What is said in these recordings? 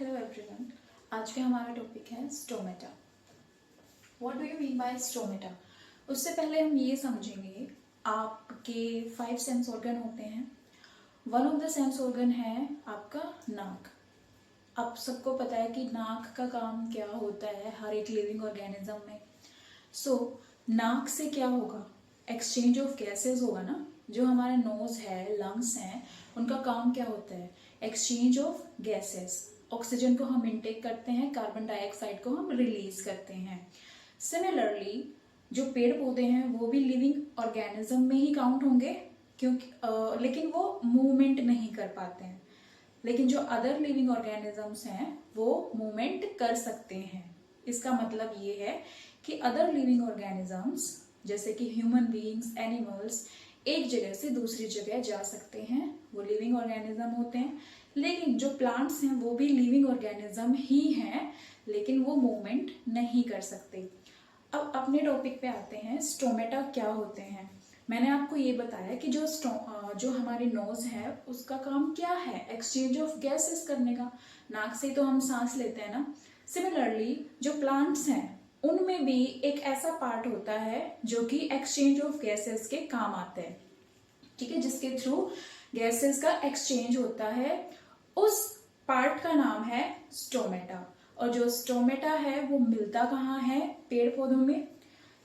Hello everyone. आज का हमारा टॉपिक है stomata. What do you mean by stomata? उससे पहले हम ये समझेंगे, आपके 5 सेंस ऑर्गन होते हैं। One of the sense organ है आपका नाक। आप सबको पता है कि नाक का काम क्या होता है हर एक लिविंग ऑर्गेनिज्म में। नाक से क्या होगा? एक्सचेंज ऑफ गैसेस होगा ना। जो हमारे नोज है, लंग्स हैं, उनका काम क्या होता है? Exchange of gases. ऑक्सीजन को हम इनटेक करते हैं, कार्बन डाइऑक्साइड को हम रिलीज करते हैं। सिमिलरली जो पेड़ पौधे हैं वो भी लिविंग ऑर्गेनिज्म में ही काउंट होंगे, क्योंकि लेकिन वो मूवमेंट नहीं कर पाते हैं। लेकिन जो अदर लिविंग ऑर्गेनिजम्स हैं वो मूवमेंट कर सकते हैं। इसका मतलब ये है कि अदर लिविंग ऑर्गेनिजम्स जैसे कि ह्यूमन बीइंग्स, एनिमल्स एक जगह से दूसरी जगह जा सकते हैं, वो लिविंग ऑर्गेनिज्म होते हैं। लेकिन जो प्लांट्स हैं वो भी लिविंग ऑर्गेनिज्म ही हैं, लेकिन वो मूवमेंट नहीं कर सकते। अब अपने टॉपिक पे आते हैं, स्टोमेटा क्या होते हैं। मैंने आपको ये बताया कि जो हमारी नोज है उसका काम क्या है? एक्सचेंज ऑफ गैसेस करने का। नाक से तो हम सांस लेते हैं ना। सिमिलरली जो प्लांट्स हैं उनमें भी एक ऐसा पार्ट होता है जो कि एक्सचेंज ऑफ गैसेस के काम आता है, ठीक है, जिसके थ्रू गैसेस का एक्सचेंज होता है। उस पार्ट का नाम है स्टोमेटा। और जो स्टोमेटा है वो मिलता कहाँ है? पेड़ पौधों में,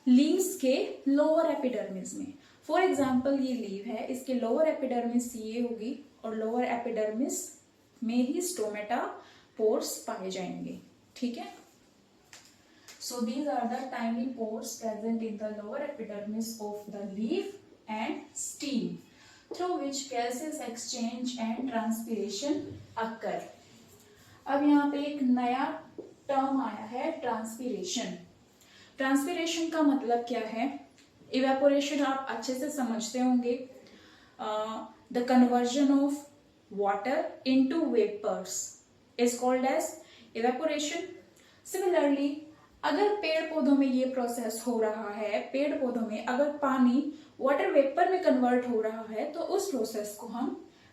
लीव्स के लोअर एपिडर्मिस में। फॉर एग्जाम्पल ये लीव है, इसके लोअर एपिडर्मिस ये होगी और लोअर एपिडर्मिस में ही स्टोमेटा पोर्स पाए जाएंगे, ठीक है। So these are the tiny pores present in the lower epidermis of the leaf and stem, through which gases exchange and transpiration occur. अब यहाँ पे एक नया टर्म आया है, ट्रांसपीरेशन। ट्रांसपीरेशन का मतलब क्या है? इवेपोरेशन आप अच्छे से समझते होंगे। The conversion of water into vapours is called as evaporation. Similarly अगर पेड़ पौधों में ये प्रोसेस हो रहा है, पेड़ पौधों में अगर पानी वाटर वेपर में कन्वर्ट हो रहा है तो उस प्रोसेस को हम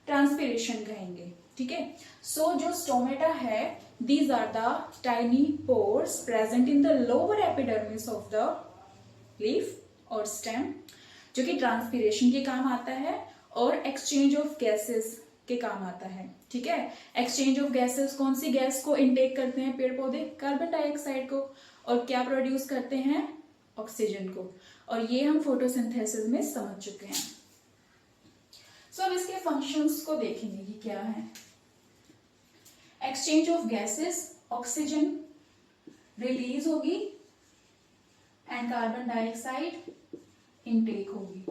ट्रांसपीरेशन कहेंगे, ठीक है। सो जो स्टोमेटा है, these are the tiny pores present in the lower epidermis of the leaf और स्टेम, जो कि ट्रांसपीरेशन के काम आता है और एक्सचेंज ऑफ गैसेस के काम आता है, ठीक है। एक्सचेंज ऑफ गैसेस, कौन सी गैस को इनटेक करते हैं पेड़ पौधे? कार्बन डाइऑक्साइड को। और क्या प्रोड्यूस करते हैं? ऑक्सीजन को। और ये हम फोटोसिंथेसिस में समझ चुके हैं। सो अब इसके फंक्शंस को देखेंगे कि क्या है। Exchange of gases, oxygen release होगी एंड कार्बन डाइऑक्साइड इनटेक होगी,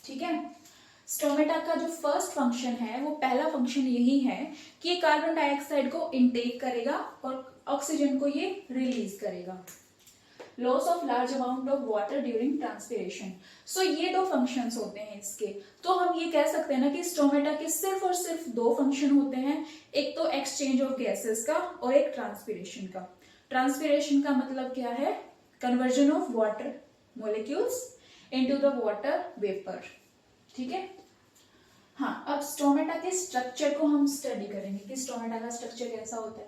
ठीक है। स्टोमेटा का जो फर्स्ट फंक्शन है, वो पहला फंक्शन यही है कि ये कार्बन डाइऑक्साइड को इनटेक करेगा और ऑक्सीजन को ये रिलीज करेगा। Loss of large amount of water during transpiration. So ये दो फंक्शंस होते हैं इसके। तो हम ये कह सकते हैं ना कि स्टोमेटा के सिर्फ और सिर्फ दो फंक्शन होते हैं, एक तो एक्सचेंज ऑफ गैसेस का और एक ट्रांसपीरेशन का। ट्रांसपीरेशन का मतलब क्या है? Conversion of water molecules into the water vapour, ठीक है। हाँ, अब स्टोमेटा के स्ट्रक्चर को हम स्टडी करेंगे कि स्टोमेटा का स्ट्रक्चर कैसा होता है।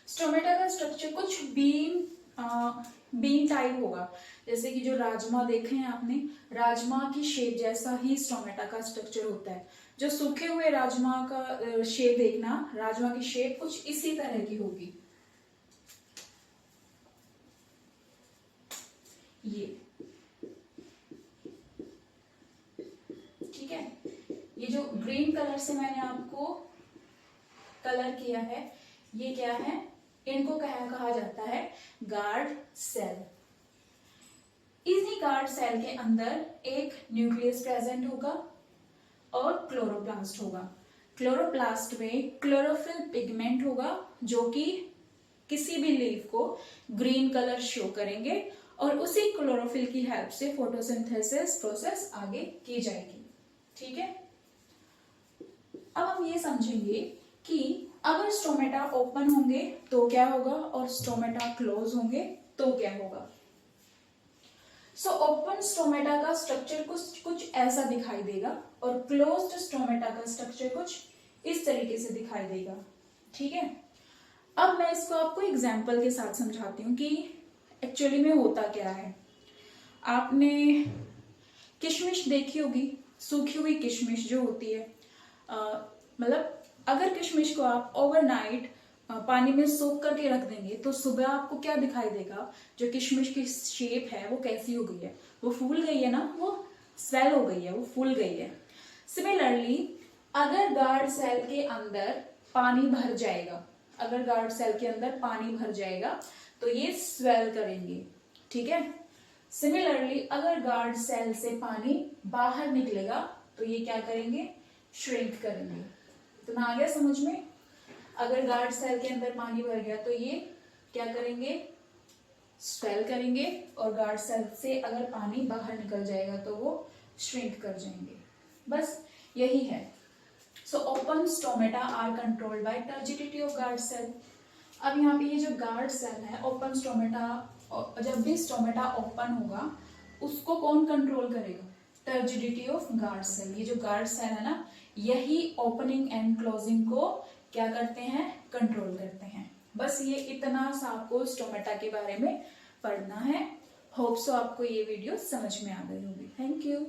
स्टोमेटा का स्ट्रक्चर कुछ बीन टाइप होगा, जैसे कि जो राजमा देखे हैं आपने, राजमा की शेप जैसा ही स्टोमेटा का स्ट्रक्चर होता है। जो सूखे हुए राजमा का शेप देखना, राजमा की शेप कुछ इसी तरह की होगी। ये ठीक है। ये जो ग्रीन कलर से मैंने आपको कलर किया है, ये क्या है? इनको कहा जाता है गार्ड सेल। इसी गार्ड सेल के अंदर एक न्यूक्लियस प्रेजेंट होगा और क्लोरोप्लास्ट होगा। क्लोरोप्लास्ट में क्लोरोफिल पिगमेंट होगा जो कि किसी भी लीफ को ग्रीन कलर शो करेंगे और उसी क्लोरोफिल की हेल्प से फोटोसिंथेसिस प्रोसेस आगे की जाएगी, ठीक है। अब हम ये समझेंगे कि अगर स्टोमेटा ओपन होंगे तो क्या होगा और स्टोमेटा क्लोज होंगे तो क्या होगा। सो ओपन स्टोमेटा का स्ट्रक्चर कुछ ऐसा दिखाई देगा और क्लोज्ड स्टोमेटा का स्ट्रक्चर कुछ इस तरीके से दिखाई देगा। ठीक है। अब मैं इसको आपको एग्जाम्पल के साथ समझाती हूँ कि एक्चुअली में होता क्या है। आपने किशमिश देखी होगी, सूखी हुई किशमिश जो होती है, मतलब अगर किशमिश को आप ओवरनाइट पानी में सोख करके रख देंगे तो सुबह आपको क्या दिखाई देगा, जो किशमिश की शेप है वो कैसी हो गई है, वो फूल गई है ना, वो स्वेल हो गई है, वो फूल गई है। सिमिलरली अगर गार्ड सेल के अंदर पानी भर जाएगा, अगर गार्ड सेल के अंदर पानी भर जाएगा तो ये स्वेल करेंगे, ठीक है। सिमिलरली अगर गार्ड सेल से पानी बाहर निकलेगा तो ये क्या करेंगे, श्रिंक करेंगे। तो आ गया समझ में, अगर गार्ड सेल के अंदर पानी भर गया तो ये क्या करेंगे, स्वेल करेंगे, और गार्ड सेल से अगर पानी बाहर निकल जाएगा तो वो श्रिंक कर जाएंगे। बस यही है। So open stomata are controlled by turgidity of guard cell. अब यहाँ पे ये जो गार्ड सेल है, ओपन स्टोमेटा, जब भी स्टोमेटा ओपन होगा उसको कौन कंट्रोल करेगा, टर्जिडिटी ऑफ गार्ड सेल। ये जो गार्ड सेल है ना, यही ओपनिंग एंड क्लोजिंग को क्या करते हैं, कंट्रोल करते हैं। बस ये इतना सा आपको स्टोमेटा के बारे में पढ़ना है। होप सो आपको ये वीडियो समझ में आ गई होगी। Thank you.